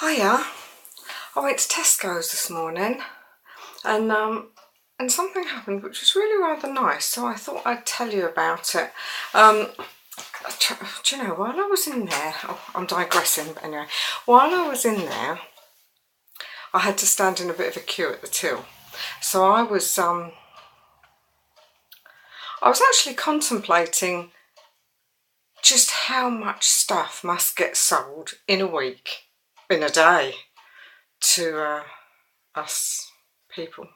Hiya. I went to Tesco's this morning and something happened which was really rather nice, so I thought I'd tell you about it. Do you know, while I was in there, I'm digressing, but anyway, while I was in there, I had to stand in a bit of a queue at the till. So I was actually contemplating just how much stuff must get sold in a week, in a day, to us people.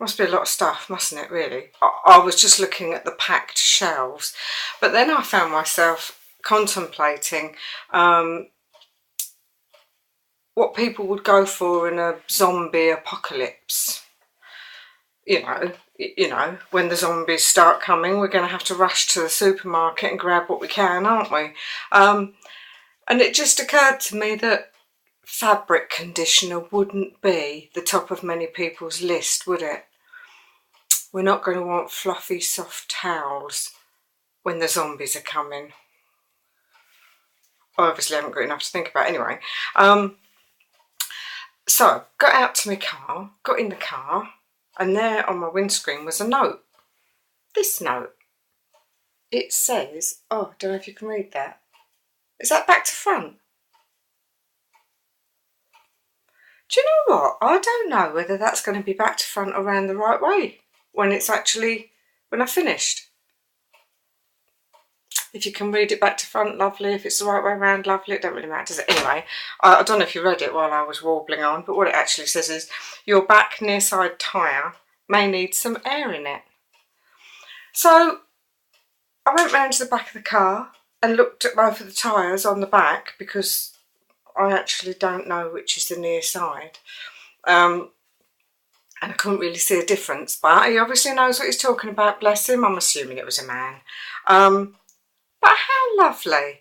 Must be a lot of stuff, mustn't it, really? I was just looking at the packed shelves, but then I found myself contemplating what people would go for in a zombie apocalypse. You know, when the zombies start coming, we're going to have to rush to the supermarket and grab what we can, aren't we? And it just occurred to me that fabric conditioner wouldn't be the top of many people's list, would it? We're not going to want fluffy, soft towels when the zombies are coming. I obviously haven't got enough to think about anyway. So, got out to my car, got in the car, and there on my windscreen was a note. This note. It says, oh, I don't know if you can read that. Is that back to front? Do you know what? I don't know whether that's going to be back to front or round the right way when I've finished. If you can read it back to front, lovely. If it's the right way around, lovely. It don't really matter, does it? Anyway, I don't know if you read it while I was warbling on, but what it actually says is, your back near side tyre may need some air in it. So I went round to the back of the car and looked at both of the tyres on the back, because I actually don't know which is the near side. And I couldn't really see a difference, but he obviously knows what he's talking about, bless him. I'm assuming it was a man. But how lovely.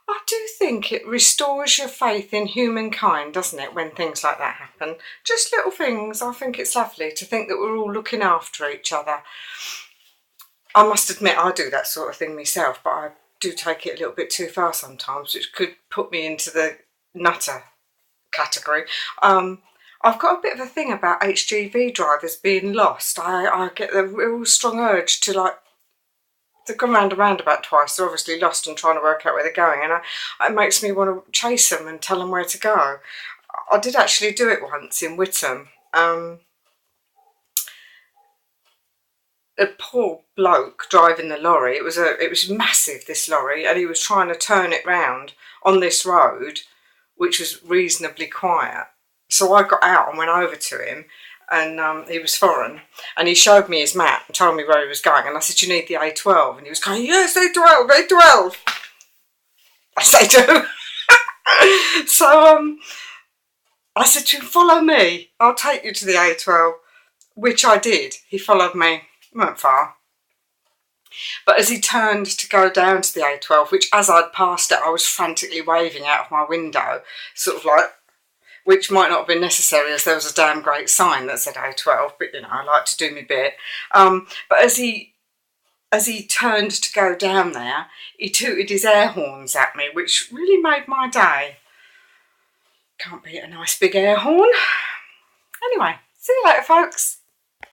I do think it restores your faith in humankind, doesn't it, when things like that happen? Just little things. I think it's lovely to think that we're all looking after each other. I must admit I do that sort of thing myself, but I do take it a little bit too far sometimes, which could put me into the nutter category. I've got a bit of a thing about HGV drivers being lost. I get a real strong urge to they've gone round and round about twice. They're obviously lost and trying to work out where they're going, and it makes me want to chase them and tell them where to go. I did actually do it once in Whittam. A poor bloke driving the lorry. It was massive, this lorry, and he was trying to turn it round on this road, which was reasonably quiet. So I got out and went over to him, and he was foreign, and he showed me his map and told me where he was going, and I said, you need the A12, and he was going, yes, A12, A12. I said, do. So I said to him, follow me, I'll take you to the A12, which I did. He followed me, not far. But as he turned to go down to the A12, which as I'd passed it, I was frantically waving out of my window, sort of like, which might not have been necessary as there was a damn great sign that said A12, but you know, I like to do my bit. But as he turned to go down there, he tooted his air horns at me, which really made my day. Can't beat a nice big air horn. Anyway, see you later, folks.